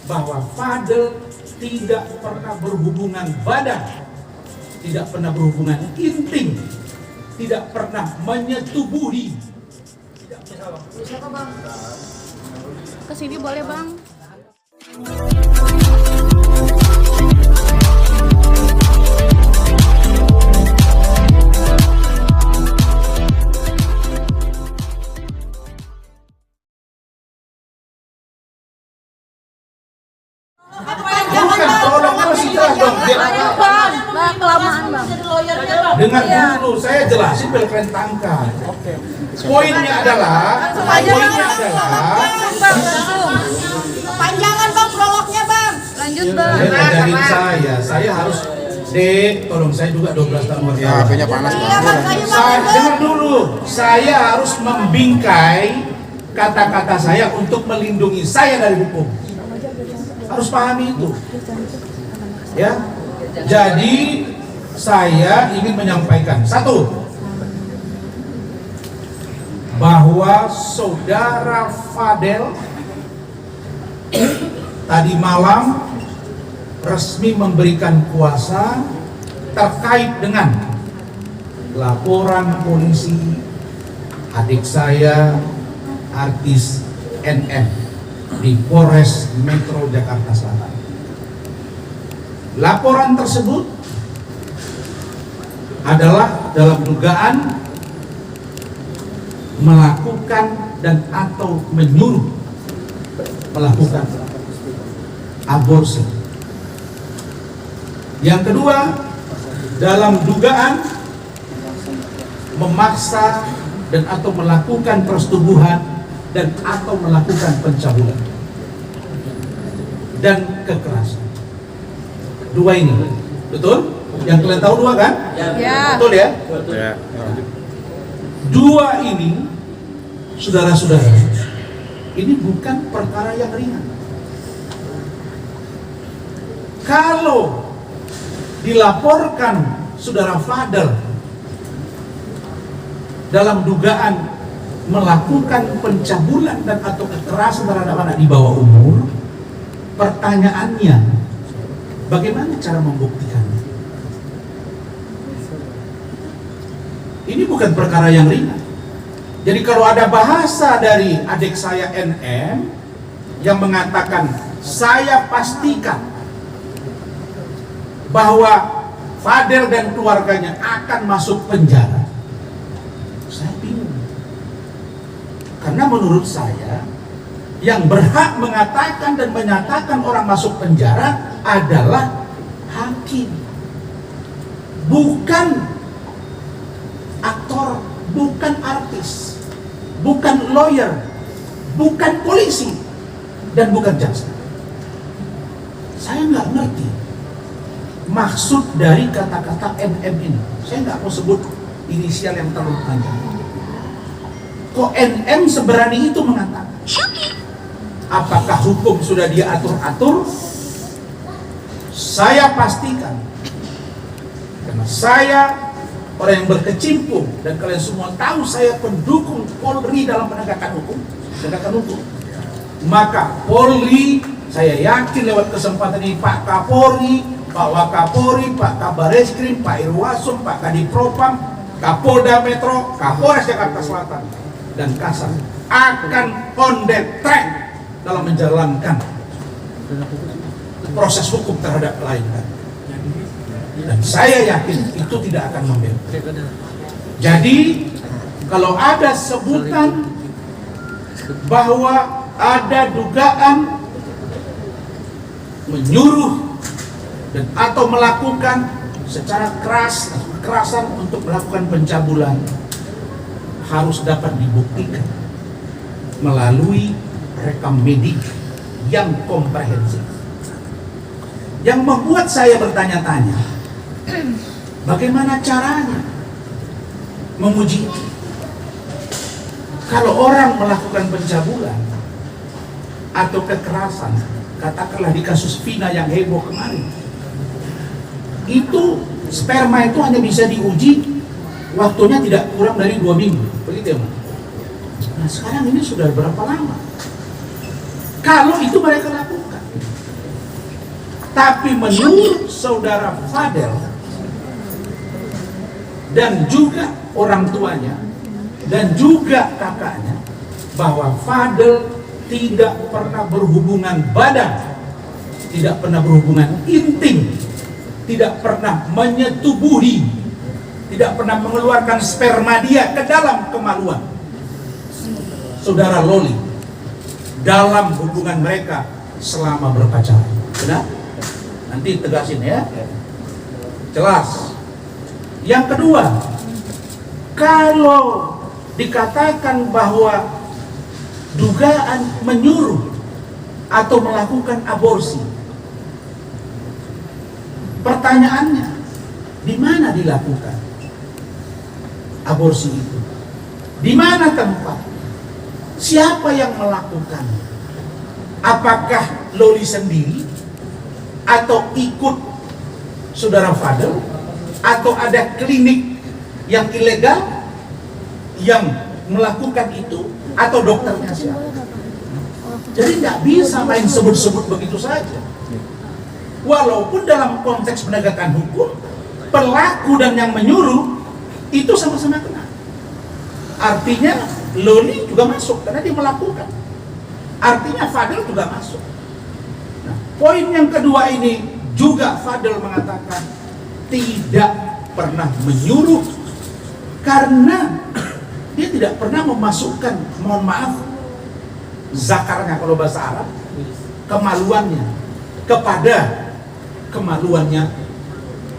bahwa Fadel tidak pernah berhubungan badan, tidak pernah berhubungan intim, tidak pernah menyetubuhi. Siapa bang? Kesini boleh bang? Bukan, tolong masih jelas dong. Bang, kelamaan bang. Dengar dulu, saya jelasin biar kalian tangkap. Poinnya adalah Panjangan bang, prolognya bang. Lanjut bang. Ngajarin saya harus tolong saya juga 12 tahun Ya, HP-nya panas banget. Dengar dulu, saya harus membingkai kata-kata saya untuk melindungi saya dari hukum. Harus pahami itu. Ya. Jadi saya ingin menyampaikan satu, bahwa saudara Fadel tadi malam resmi memberikan kuasa terkait dengan laporan polisi adik saya artis NM di Polres Metro Jakarta Selatan. Laporan tersebut adalah dalam dugaan melakukan dan atau menyuruh melakukan aborsi. Yang kedua, dalam dugaan memaksa dan atau melakukan persetubuhan dan atau melakukan pencabulan dan kekerasan. Dua ini, betul? Yang kalian tahu dua kan? Ya. Betul ya? Ya. Dua ini, saudara-saudara, ini bukan perkara yang ringan. Kalau dilaporkan saudara Fadel dalam dugaan melakukan pencabulan dan atau kekerasan terhadap anak di bawah umur, pertanyaannya, bagaimana cara membuktikannya? Ini bukan perkara yang ringan. Jadi kalau ada bahasa dari adik saya NM yang mengatakan, saya pastikan bahwa Fadel dan keluarganya akan masuk penjara, saya bingung. Karena menurut saya, yang berhak mengatakan dan menyatakan orang masuk penjara adalah hakim, bukan aktor, bukan artis, bukan lawyer, bukan polisi, dan bukan jaksa. Saya nggak ngerti maksud dari kata-kata NM ini. Saya nggak mau sebut inisial yang terlalu panjang. Kok NM seberani itu mengatakan? Apakah hukum sudah dia atur-atur? Saya pastikan, karena saya orang yang berkecimpung dan kalian semua tahu saya pendukung Polri dalam penegakan hukum, maka Polri, saya yakin lewat kesempatan ini Pak Kapolri, Pak Wakapolri, Pak Kabareskrim, Pak Irwasum, Pak Kadipropam, Kapolda Metro, Kapolres Jakarta Selatan, dan Kasat akan on the track dalam menjalankan proses hukum terhadap klien. Dan saya yakin itu tidak akan membela. Jadi kalau ada sebutan bahwa ada dugaan menyuruh dan atau melakukan secara keras atau kekerasan untuk melakukan pencabulan, harus dapat dibuktikan melalui rekam medik yang komprehensif. Yang membuat saya bertanya-tanya, bagaimana caranya menguji? Kalau orang melakukan pencabulan atau kekerasan, katakanlah di kasus Vina yang heboh kemarin, itu sperma itu hanya bisa diuji waktunya tidak kurang dari 2 minggu, begitu ya Mas? Nah sekarang ini sudah berapa lama? Kalau itu mereka lakukan, Tapi menurut saudara Fadel dan juga orang tuanya dan juga kakaknya, bahwa Fadel tidak pernah berhubungan badan, tidak pernah berhubungan intim, tidak pernah menyetubuhi, tidak pernah mengeluarkan sperma dia ke dalam kemaluan saudara Loli dalam hubungan mereka selama berpacaran. Benar? Nanti tegasin ya. Jelas. Yang kedua, kalau dikatakan bahwa dugaan menyuruh atau melakukan aborsi, pertanyaannya, di mana dilakukan aborsi itu? Di mana tempat? Siapa yang melakukan? Apakah Loli sendiri atau ikut saudara Fadel, atau ada klinik yang ilegal yang melakukan itu, atau dokternya siapa? Jadi nggak bisa main sebut-sebut begitu saja. Walaupun dalam konteks penegakan hukum, pelaku dan yang menyuruh itu sama-sama kena. Artinya Loli juga masuk karena dia melakukan. Artinya Fadel juga masuk. Nah, poin yang kedua ini juga Fadel mengatakan tidak pernah menyuruh karena dia tidak pernah memasukkan, mohon maaf, zakarnya kalau bahasa Arab, kemaluannya kepada kemaluannya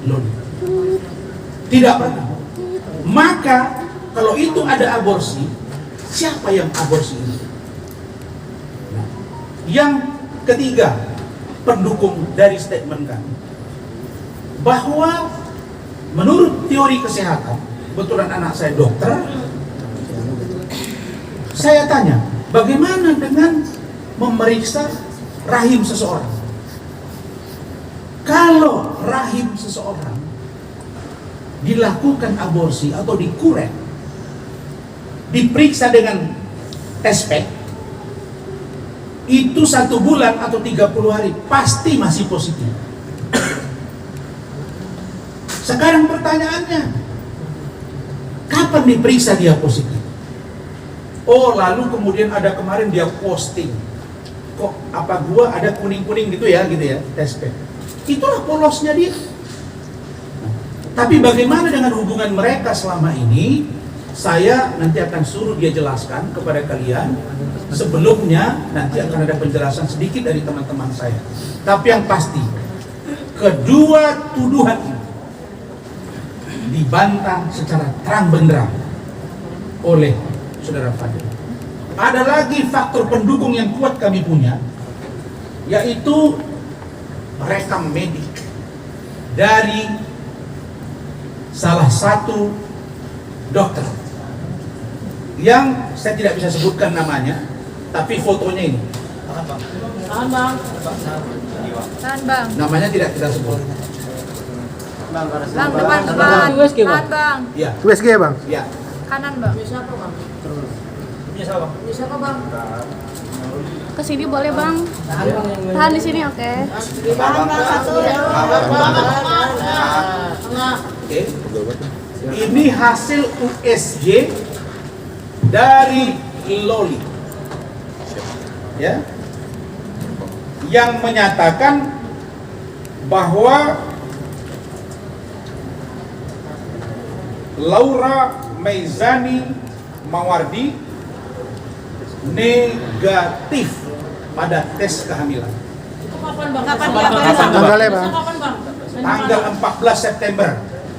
Loli. Tidak pernah. Maka kalau itu ada aborsi, siapa yang aborsi ini? Nah, yang ketiga, pendukung dari statement kami, bahwa menurut teori kesehatan, kebetulan anak saya dokter, saya tanya, bagaimana dengan memeriksa rahim seseorang? Kalau rahim seseorang dilakukan aborsi atau dikuret, diperiksa dengan tes pack, itu 1 bulan atau 30 hari pasti masih positif. Sekarang pertanyaannya, kapan diperiksa dia positif? Oh, lalu kemudian ada kemarin dia posting, kok apa gua ada kuning-kuning gitu ya tes pack. Itulah polosnya dia. Tapi bagaimana dengan hubungan mereka selama ini? Saya nanti akan suruh dia jelaskan kepada kalian. Sebelumnya nanti akan ada penjelasan sedikit dari teman-teman saya. Tapi yang pasti, kedua tuduhan ini dibantah secara terang benderang oleh saudara Fadel. Ada lagi faktor pendukung yang kuat kami punya, yaitu rekam medik dari salah satu dokter yang saya tidak bisa sebutkan namanya, tapi fotonya ini. Tahan bang. Tahan bang. Namanya tidak kita sebut. Bang depan bang. Tahan bang. Ya. USG ya bang? Ya. Kanan bang. Bisa apa bang? Bisa apa bang? Kesini boleh bang? Tahan di sini, oke? Tahan bang satu. Oke. Ini hasil USG dari Loli, ya, yang menyatakan bahwa Laura Meizani Mawardi negatif pada tes kehamilan. Kapan bang? Tanggalnya bang? Kapan bang? Tanggal 14 September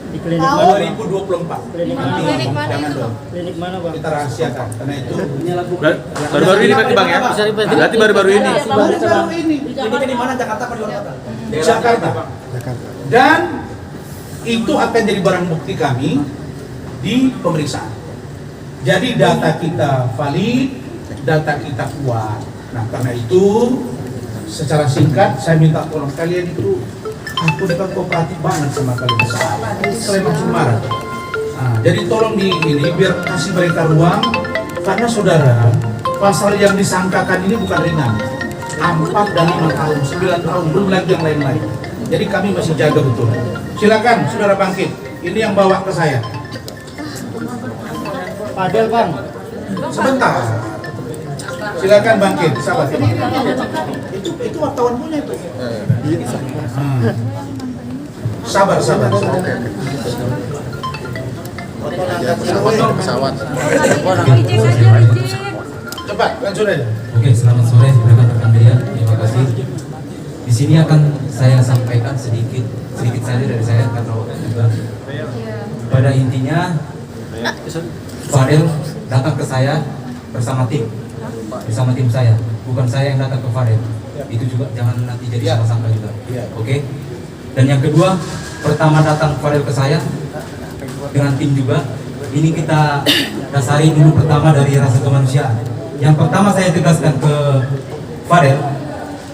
Di klinik Tahu. mana? 2024. Klinik mana? Nanti Klinik mana jangan itu? dong, Klinik mana bang? kita rahasiakan karena itu Baru-baru ini berarti bang ya? Berarti baru-baru ini. baru ini Kliniknya di mana? Jakarta apa di luar kota? Jakarta. Jakarta. Dan itu akan jadi barang bukti kami di pemeriksaan. Jadi data kita valid, data kita kuat. Nah karena itu secara singkat saya minta tolong kalian itu, aku udah kooperatif banget sama kalian. Salah nih Sleman Sumarang. Nah, jadi tolong di ini biar kasih mereka ruang, karena saudara pasal yang disangkakan ini bukan ringan. 4 dan 5 tahun, 9 tahun, belum lagi yang lain-lain. Jadi kami masih jaga betul. Silakan saudara bangkit. Ini yang bawa ke saya. Padel bang. Sebentar. Silakan bangkit, sahabat. Itu wartawan punya itu. Sabar. Pesawat. Cepat, langsung aja. Oke, selamat sore rekan-rekan media. Terima kasih. Di sini akan saya sampaikan sedikit saja dari saya karena waktu juga. Pada intinya, Fadel datang ke saya bersama tim saya. Bukan saya yang datang ke Fadel. Itu juga jangan nanti jadi salah sangka juga. Oke. Dan yang kedua, pertama datang Fadel ke saya dengan tim juga. Ini kita dasari dulu pertama dari rasa kemanusiaan. Yang pertama saya tegaskan ke Fadel,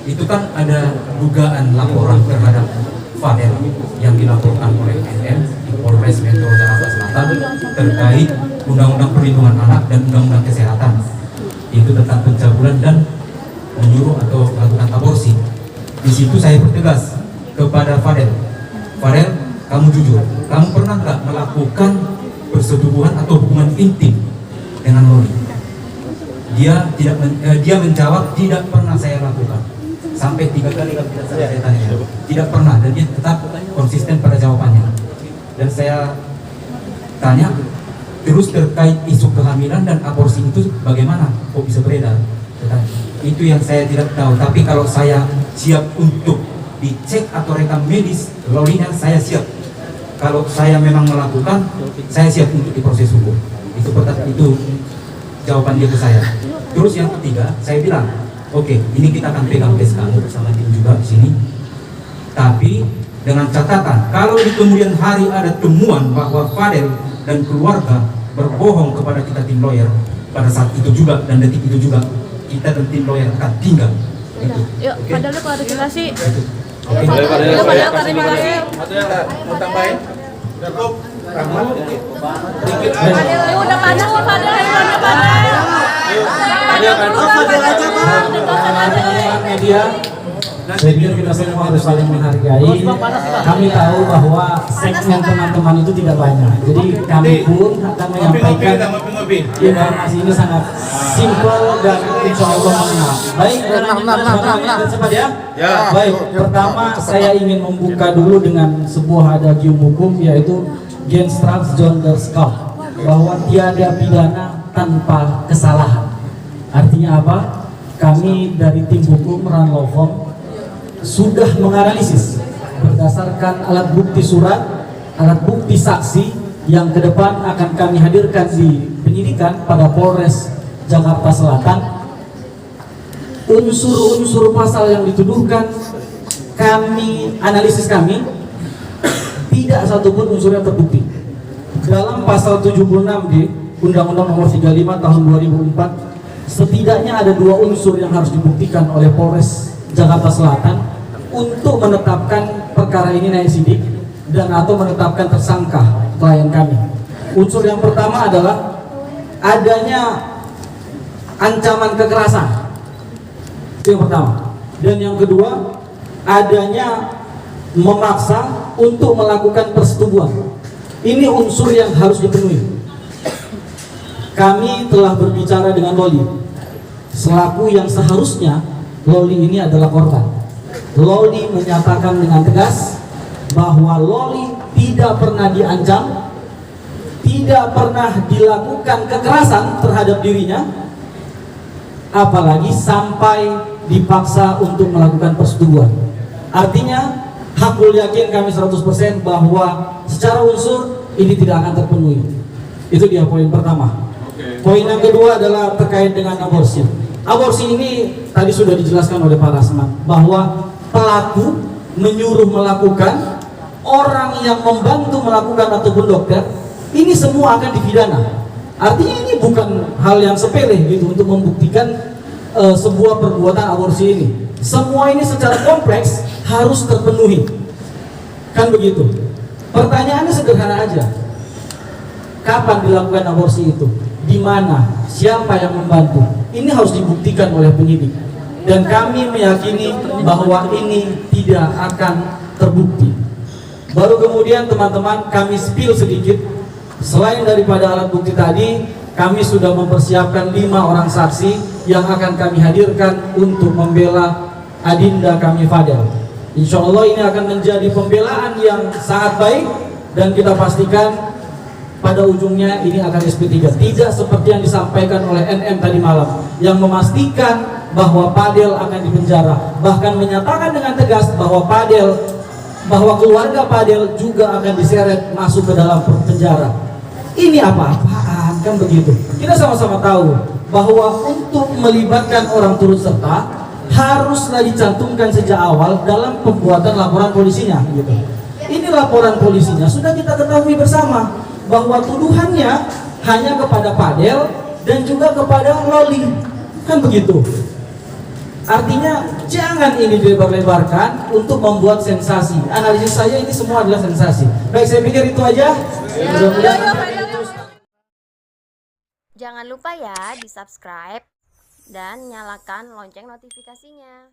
itu kan ada dugaan laporan terhadap Fadel yang dilaporkan oleh NM di Polres Metro Jakarta Selatan terkait Undang-Undang Perlindungan Anak dan Undang-Undang Kesehatan, itu tentang pencabulan dan menyuruh atau melakukan aborsi. Di situ saya bertegas kepada Fadel, kamu jujur, kamu pernah nggak melakukan persetubuhan atau hubungan intim dengan Loli? Dia menjawab tidak pernah saya lakukan. Sampai 3 kali saya tanya, tidak pernah, dan dia tetap konsisten pada jawabannya. Dan saya tanya terus terkait isu kehamilan dan aborsi itu bagaimana kok bisa beredar? Itu yang saya tidak tahu. Tapi kalau saya siap untuk dicek atau rekam medis Lolinya, saya siap. Kalau saya memang melakukan, saya siap untuk diproses hukum. Itu jawaban dia ke saya. Terus yang ketiga, saya bilang, oke, ini kita akan pegang case kamu bersama tim juga di sini. Tapi dengan catatan, kalau di kemudian hari ada temuan bahwa Fadel dan keluarga berbohong kepada kita tim lawyer, pada saat itu juga dan detik itu juga, kita dan tim lawyer akan tinggal. Itu. Yuk, Fadel klarifikasi. Oke, Yuk, Fadel klarifikasi. Mau tambahin? Cukup? Rahmat? Dikit aja. Fadel, udah panas nih Fadel, udah panas. Fadel aja bang. Media, saya pikir kita semua harus saling menghargai. Kami tahu bahwa segmen teman-teman itu tidak banyak, jadi kami pun akan menyampaikan informasi ini sangat simpel dan insya Allah mengenal. Baik, cepat ya. Baik, pertama saya ingin membuka dulu dengan sebuah adagium hukum, yaitu gens transgender scout, bahwa tiada pidana tanpa kesalahan. Artinya apa? Kami dari tim hukum Ranlofom sudah menganalisis berdasarkan alat bukti surat, alat bukti saksi yang ke depan akan kami hadirkan di penyidikan pada Polres Jakarta Selatan. Unsur-unsur pasal yang dituduhkan analisis kami tidak satupun unsur yang terbukti. Dalam pasal 76D Undang-Undang Nomor 35 Tahun 2004, setidaknya ada 2 unsur yang harus dibuktikan oleh Polres Jakarta Selatan untuk menetapkan perkara ini naik sidik dan atau menetapkan tersangka klien kami. Unsur yang pertama adalah adanya ancaman kekerasan. Itu yang pertama. Dan yang kedua, adanya memaksa untuk melakukan persetubuhan. Ini unsur yang harus dipenuhi. Kami telah berbicara dengan Loli selaku yang seharusnya Loli ini adalah korban. Loli menyatakan dengan tegas bahwa Loli tidak pernah diancam, tidak pernah dilakukan kekerasan terhadap dirinya, apalagi sampai dipaksa untuk melakukan persetubuhan. Artinya, hakul yakin kami 100% bahwa secara unsur ini tidak akan terpenuhi. Itu dia poin pertama. Poin yang kedua adalah terkait dengan aborsi. Aborsi ini tadi sudah dijelaskan oleh Pak Rasman bahwa pelaku menyuruh melakukan, orang yang membantu melakukan ataupun dokter, ini semua akan dipidana. Artinya ini bukan hal yang sepele gitu untuk membuktikan sebuah perbuatan aborsi ini. Semua ini secara kompleks harus terpenuhi. Kan begitu. Pertanyaannya sederhana aja. Kapan dilakukan aborsi itu? Di mana? Siapa yang membantu? Ini harus dibuktikan oleh penyidik. dan kami meyakini bahwa ini tidak akan terbukti. Baru kemudian teman-teman kami spill sedikit, selain daripada alat bukti tadi, kami sudah mempersiapkan 5 orang saksi yang akan kami hadirkan untuk membela adinda kami Fadel. Insya Allah ini akan menjadi pembelaan yang sangat baik, dan kita pastikan pada ujungnya ini akan SP3. Tidak seperti yang disampaikan oleh NM tadi malam, yang memastikan bahwa Fadel akan dipenjara, bahkan menyatakan dengan tegas bahwa keluarga Fadel juga akan diseret masuk ke dalam penjara. Ini apa-apaan, kan begitu. Kita sama-sama tahu bahwa untuk melibatkan orang turut serta haruslah dicantumkan sejak awal dalam pembuatan laporan polisinya, gitu. Ini laporan polisinya sudah kita ketahui bersama bahwa tuduhannya hanya kepada Fadel dan juga kepada Loli, kan begitu. Artinya jangan ini dilebar-lebarkan untuk membuat sensasi. Analisis saya ini semua adalah sensasi. Baik, saya pikir itu aja. Jangan lupa ya di subscribe dan nyalakan lonceng notifikasinya.